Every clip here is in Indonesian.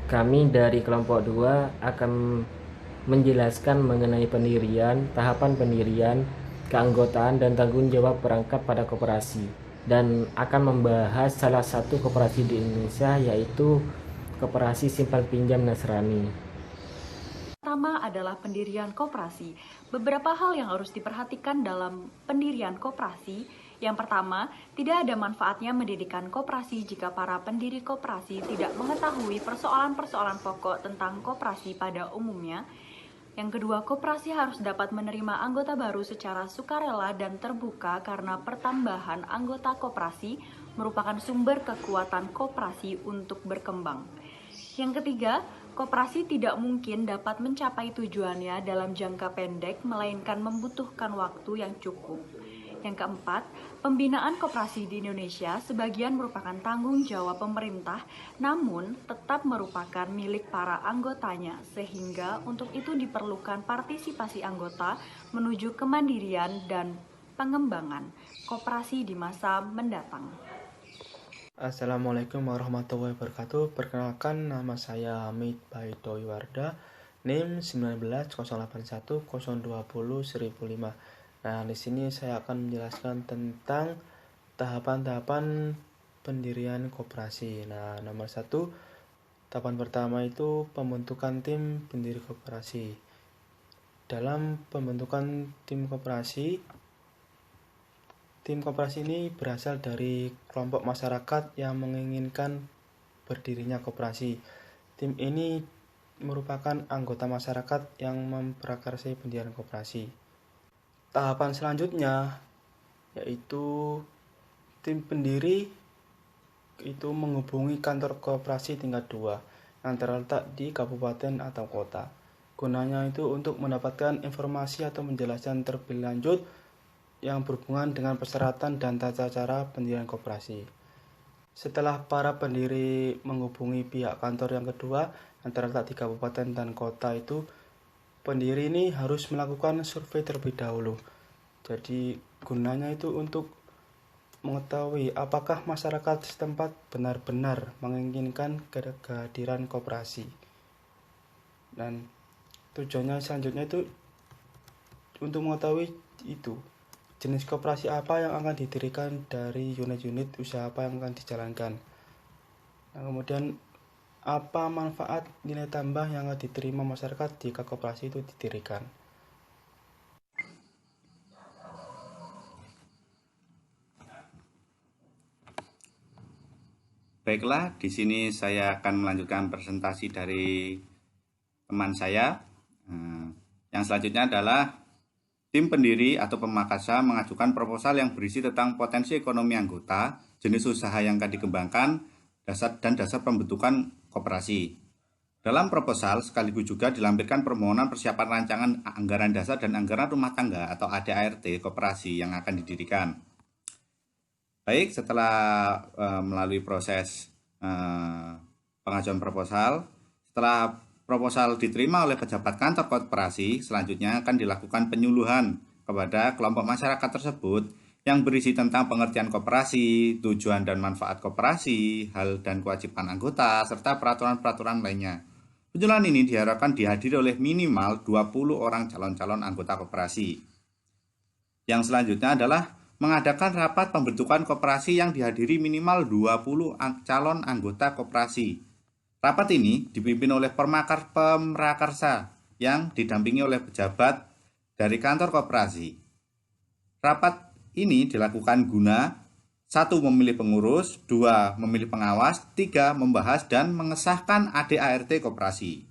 Kami dari kelompok 2 akan menjelaskan mengenai pendirian, tahapan pendirian, keanggotaan dan tanggung jawab perangkat pada koperasi, dan akan membahas salah satu koperasi di Indonesia, yaitu Koperasi Simpan Pinjam Nasrani. Pertama adalah pendirian koperasi. Beberapa hal yang harus diperhatikan dalam pendirian koperasi. Yang pertama, tidak ada manfaatnya mendirikan koperasi jika para pendiri koperasi tidak mengetahui persoalan-persoalan pokok tentang koperasi pada umumnya. Yang kedua, koperasi harus dapat menerima anggota baru secara sukarela dan terbuka karena pertambahan anggota koperasi merupakan sumber kekuatan koperasi untuk berkembang. Yang ketiga, koperasi tidak mungkin dapat mencapai tujuannya dalam jangka pendek, melainkan membutuhkan waktu yang cukup. Yang keempat, pembinaan koperasi di Indonesia sebagian merupakan tanggung jawab pemerintah, namun tetap merupakan milik para anggotanya, sehingga untuk itu diperlukan partisipasi anggota menuju kemandirian dan pengembangan koperasi di masa mendatang. Assalamualaikum warahmatullahi wabarakatuh. Perkenalkan, nama saya Hamid Baidoy Wardah, NIM 190810201005. Nah, di sini saya akan menjelaskan tentang tahapan-tahapan pendirian koperasi. Nah, nomor 1, tahapan pertama itu pembentukan tim pendiri koperasi. Dalam pembentukan tim koperasi ini berasal dari kelompok masyarakat yang menginginkan berdirinya koperasi. Tim ini merupakan anggota masyarakat yang memprakarsai pendirian koperasi. Tahapan selanjutnya yaitu tim pendiri itu menghubungi kantor koperasi tingkat 2 yang terletak di kabupaten atau kota. Gunanya itu untuk mendapatkan informasi atau menjelaskan terlebih lanjut yang berhubungan dengan persyaratan dan tata cara pendirian koperasi. Setelah para pendiri menghubungi pihak kantor yang kedua yang terletak di kabupaten dan kota itu, pendiri ini harus melakukan survei terlebih dahulu. Jadi gunanya itu untuk mengetahui apakah masyarakat setempat benar-benar menginginkan kehadiran koperasi. Dan tujuannya selanjutnya itu untuk mengetahui itu jenis koperasi apa yang akan didirikan dari unit-unit usaha apa yang akan dijalankan. Nah, kemudian apa manfaat nilai tambah yang akan diterima masyarakat jika koperasi itu didirikan. Baiklah, di sini saya akan melanjutkan presentasi dari teman saya. Yang selanjutnya adalah tim pendiri atau pemakasa mengajukan proposal yang berisi tentang potensi ekonomi anggota, jenis usaha yang akan dikembangkan, dasar pembentukan koperasi. Dalam proposal sekaligus juga dilampirkan permohonan persiapan rancangan anggaran dasar dan anggaran rumah tangga atau ADART koperasi yang akan didirikan. Baik, setelah melalui proses pengajuan proposal, setelah proposal diterima oleh pejabat kantor koperasi, selanjutnya akan dilakukan penyuluhan kepada kelompok masyarakat tersebut yang berisi tentang pengertian koperasi, tujuan dan manfaat koperasi, hal dan kewajiban anggota, serta peraturan-peraturan lainnya. Penyuluhan ini diharapkan dihadiri oleh minimal 20 orang calon-calon anggota koperasi. Yang selanjutnya adalah mengadakan rapat pembentukan koperasi yang dihadiri minimal 20 calon anggota koperasi. Rapat ini dipimpin oleh pemrakarsa yang didampingi oleh pejabat dari kantor koperasi. Rapat ini dilakukan guna 1. Memilih pengurus, 2. Memilih pengawas, 3. Membahas dan mengesahkan ADART koperasi.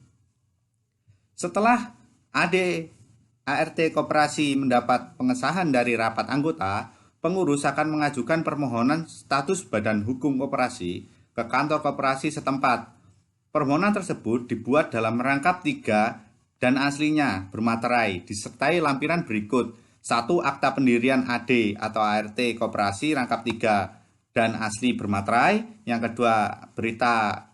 Setelah ADART koperasi mendapat pengesahan dari rapat anggota, pengurus akan mengajukan permohonan status badan hukum koperasi ke kantor koperasi setempat. Permohonan tersebut dibuat dalam rangkap 3 dan aslinya bermaterai, disertai lampiran berikut. 1. Akta pendirian AD atau ART koperasi rangkap 3 dan asli bermaterai. Yang kedua, berita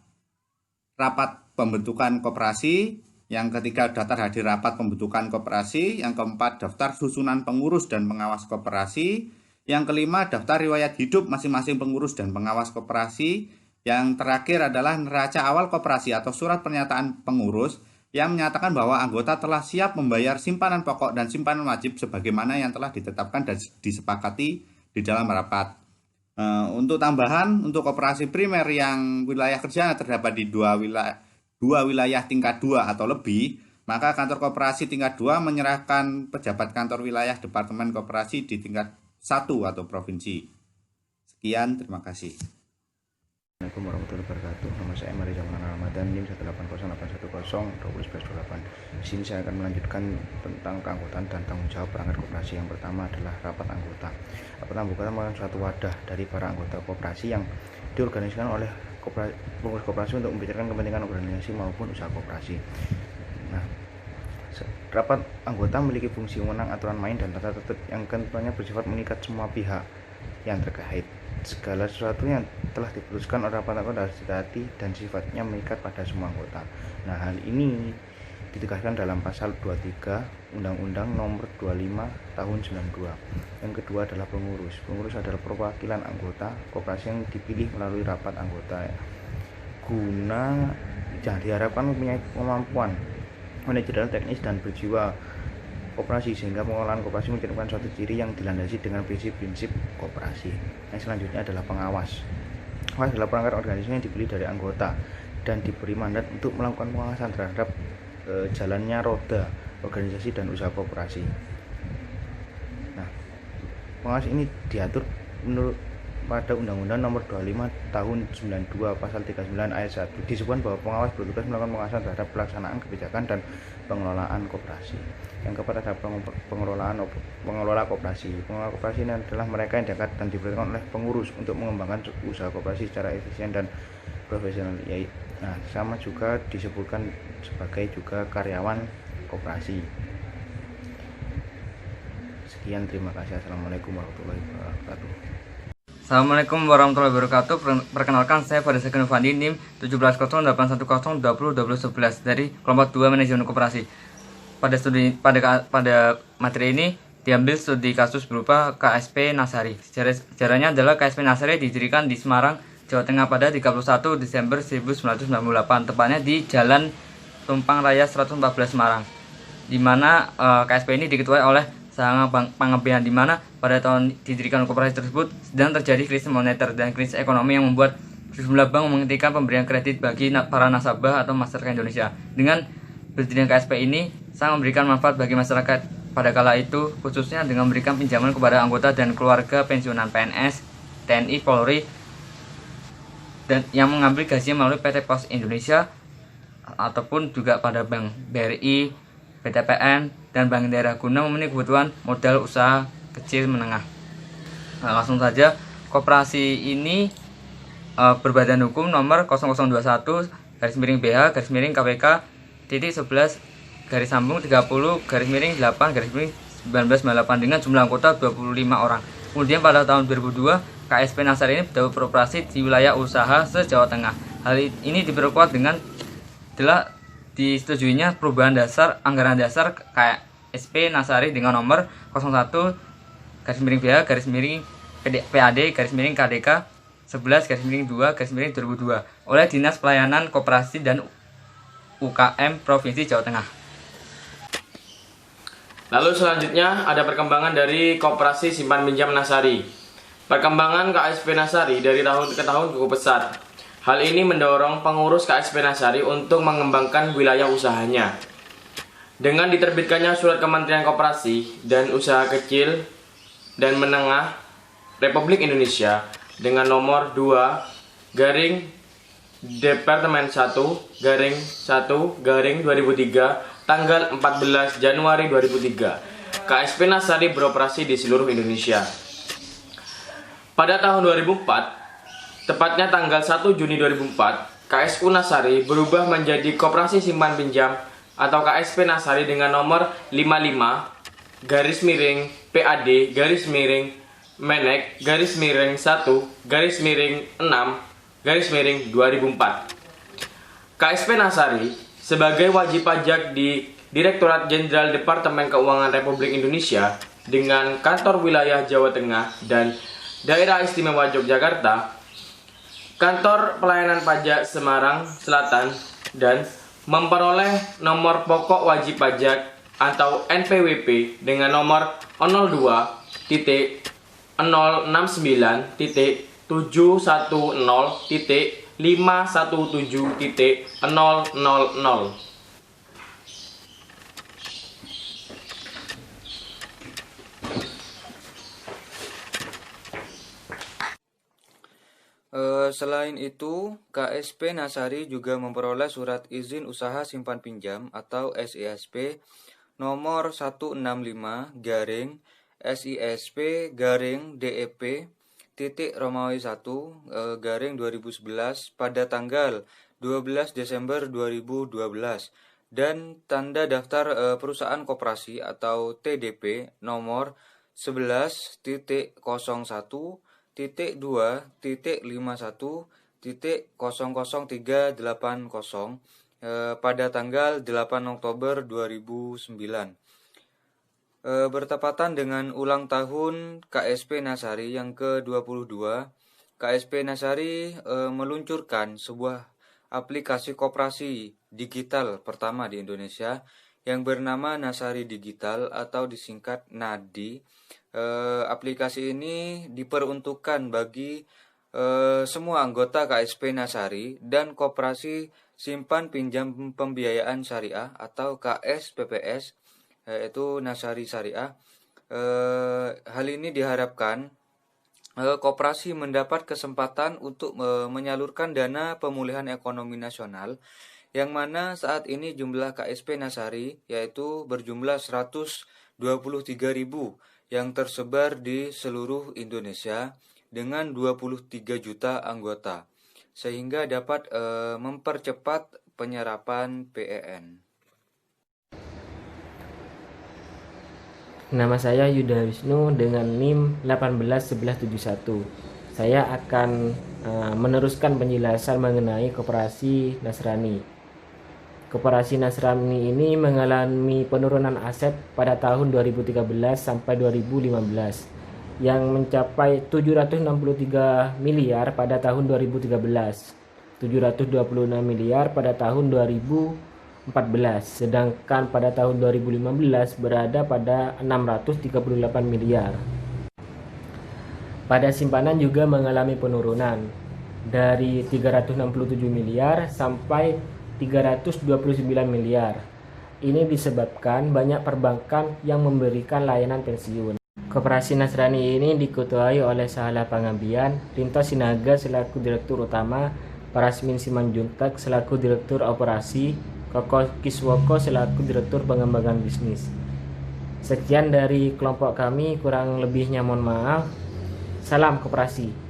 rapat pembentukan koperasi. Yang ketiga, daftar hadir rapat pembentukan koperasi. Yang keempat, daftar susunan pengurus dan pengawas koperasi. Yang kelima, daftar riwayat hidup masing-masing pengurus dan pengawas koperasi. Yang terakhir adalah neraca awal koperasi atau surat pernyataan pengurus yang menyatakan bahwa anggota telah siap membayar simpanan pokok dan simpanan wajib sebagaimana yang telah ditetapkan dan disepakati di dalam rapat. Untuk tambahan, untuk koperasi primer yang wilayah kerjanya terdapat di dua wilayah tingkat 2 atau lebih, maka kantor koperasi tingkat 2 menyerahkan pejabat kantor wilayah Departemen Koperasi di tingkat 1 atau provinsi. Sekian, terima kasih. Assalamualaikum warahmatullahi wabarakatuh. Nama saya Mariza Ramadan, NIM 18081101128. Di sini saya akan melanjutkan tentang keanggotaan dan tanggung jawab perangkat koperasi. Yang pertama adalah rapat anggota. Rapat anggota merupakan suatu wadah dari para anggota koperasi yang diorganisasikan oleh pengurus koperasi untuk membicarakan kepentingan organisasi maupun usaha koperasi. Nah, rapat anggota memiliki fungsi wewenang, aturan main, dan tata tertib yang tentunya bersifat mengikat semua pihak yang terkait. Segala sesuatu yang telah diputuskan oleh rapat anggota harus ditaati dan sifatnya mengikat pada semua anggota. Nah, hal ini ditegaskan dalam pasal 23 Undang-Undang Nomor 25 Tahun 92. Yang kedua adalah pengurus. Pengurus adalah perwakilan anggota koperasi yang dipilih melalui rapat anggota guna diharapkan mempunyai kemampuan manajerial, teknis, dan berjiwa koperasi sehingga pengelolaan koperasi mencerminkan suatu ciri yang dilandasi dengan prinsip-prinsip koperasi. Yang selanjutnya adalah pengawas. Pengawas adalah perangkat organisasi yang dipilih dari anggota dan diberi mandat untuk melakukan pengawasan terhadap jalannya roda organisasi dan usaha koperasi. Nah, pengawas ini diatur menurut pada Undang-Undang Nomor 25 Tahun 92 Pasal 39 Ayat 1. Disebutkan bahwa pengawas bertugas melakukan pengawasan terhadap pelaksanaan kebijakan dan pengelolaan koperasi. Yang keempat adalah pengelola koperasi. Pengelola koperasi ini adalah mereka yang diangkat dan diperintahkan oleh pengurus untuk mengembangkan usaha koperasi secara efisien dan profesional. Nah, sama juga disebutkan sebagai juga karyawan koperasi. Sekian, terima kasih. Assalamualaikum warahmatullahi wabarakatuh. Assalamualaikum warahmatullahi wabarakatuh. Perkenalkan, saya Fadil Sekun Fandi, NIM 17081102011 dari kelompok 2 Manajemen Koperasi. Pada materi ini diambil studi kasus berupa KSP Nasari. Sejarahnya adalah KSP Nasari didirikan di Semarang, Jawa Tengah pada 31 Desember 1998, tepatnya di Jalan Tumpang Raya 114 Semarang, di mana KSP ini diketuai oleh Sangga Pangebean, di mana pada tahun didirikan koperasi tersebut sedang terjadi krisis moneter dan krisis ekonomi yang membuat sejumlah bank menghentikan pemberian kredit bagi para nasabah atau masyarakat Indonesia. Dengan berdirinya KSP ini sangat memberikan manfaat bagi masyarakat pada kala itu, khususnya dengan memberikan pinjaman kepada anggota dan keluarga pensiunan PNS, TNI, Polri, dan yang mengambil gajinya melalui PT Pos Indonesia ataupun juga pada bank BRI, BTPN, dan bank daerah guna memenuhi kebutuhan modal usaha kecil menengah. Nah, langsung saja, koperasi ini berbadan hukum nomor 0021 /BH /KPK .11 /30 /8 1998 dengan jumlah anggota 25 orang. Kemudian pada tahun 2002 KSP Nasari ini dapat beroperasi di wilayah usaha se-Jawa Tengah. Hal ini diperkuat dengan telah disetujuinya perubahan dasar anggaran dasar KSP Nasari dengan nomor 01 /BH PAD KDK 11 2 2002 oleh Dinas Pelayanan Koperasi dan UKM Provinsi Jawa Tengah. Lalu selanjutnya ada perkembangan dari Koperasi Simpan Pinjam Nasari. Perkembangan KSP Nasari dari tahun ke tahun cukup pesat. Hal ini mendorong pengurus KSP Nasari untuk mengembangkan wilayah usahanya. Dengan diterbitkannya Surat Kementerian Koperasi dan Usaha Kecil dan Menengah Republik Indonesia dengan nomor 2 Departemen 1/1/2003 tanggal 14 Januari 2003. KSP Nasari beroperasi di seluruh Indonesia. Pada tahun 2004, tepatnya tanggal 1 Juni 2004, KSU Nasari berubah menjadi Koperasi Simpan Pinjam atau KSP Nasari dengan nomor 55-PAD-1-1-6-2004. KSP Nasari sebagai wajib pajak di Direktorat Jenderal Departemen Keuangan Republik Indonesia dengan kantor wilayah Jawa Tengah dan Daerah Istimewa Yogyakarta Kantor Pelayanan Pajak Semarang Selatan dan memperoleh nomor pokok wajib pajak atau NPWP dengan nomor 02.069.517.000. Selain itu, KSP Nasari juga memperoleh surat izin usaha simpan pinjam atau SISP nomor 165-SISP-DEP titik Romawi 1 garing 2011 pada tanggal 12 Desember 2012 dan tanda daftar perusahaan koperasi atau TDP nomor 11.2.51.51.00380 pada tanggal 8 Oktober 2009. Bertepatan dengan ulang tahun KSP Nasari yang ke-22, KSP Nasari meluncurkan sebuah aplikasi koperasi digital pertama di Indonesia yang bernama Nasari Digital atau disingkat NADI. Aplikasi ini diperuntukkan bagi semua anggota KSP Nasari dan Koperasi Simpan Pinjam Pembiayaan Syariah atau KSPPS, yaitu Nasari Syariah. Hal ini diharapkan koperasi mendapat kesempatan untuk menyalurkan dana pemulihan ekonomi nasional, yang mana saat ini jumlah KSP Nasari yaitu berjumlah 123.000 yang tersebar di seluruh Indonesia dengan 23 juta anggota, sehingga dapat mempercepat penyerapan PEN. Nama saya Yuda Wisnu dengan NIM 181171. Saya akan meneruskan penjelasan mengenai Koperasi Nasrani. Koperasi Nasrani ini mengalami penurunan aset pada tahun 2013 sampai 2015 yang mencapai 763 miliar pada tahun 2013, 726 miliar pada tahun 2014, sedangkan pada tahun 2015 berada pada 638 miliar. Pada simpanan juga mengalami penurunan dari 367 miliar sampai 329 miliar. Ini disebabkan banyak perbankan yang memberikan layanan pensiun. Koperasi Nasrani ini diketuai oleh Sahala Pangambian, Rinto Sinaga selaku Direktur Utama, Parasmin Simanjuntak selaku Direktur Operasi, Koko Kiswoko selaku Direktur Pengembangan Bisnis. Sekian dari kelompok kami, kurang lebihnya mohon maaf. Salam Koperasi.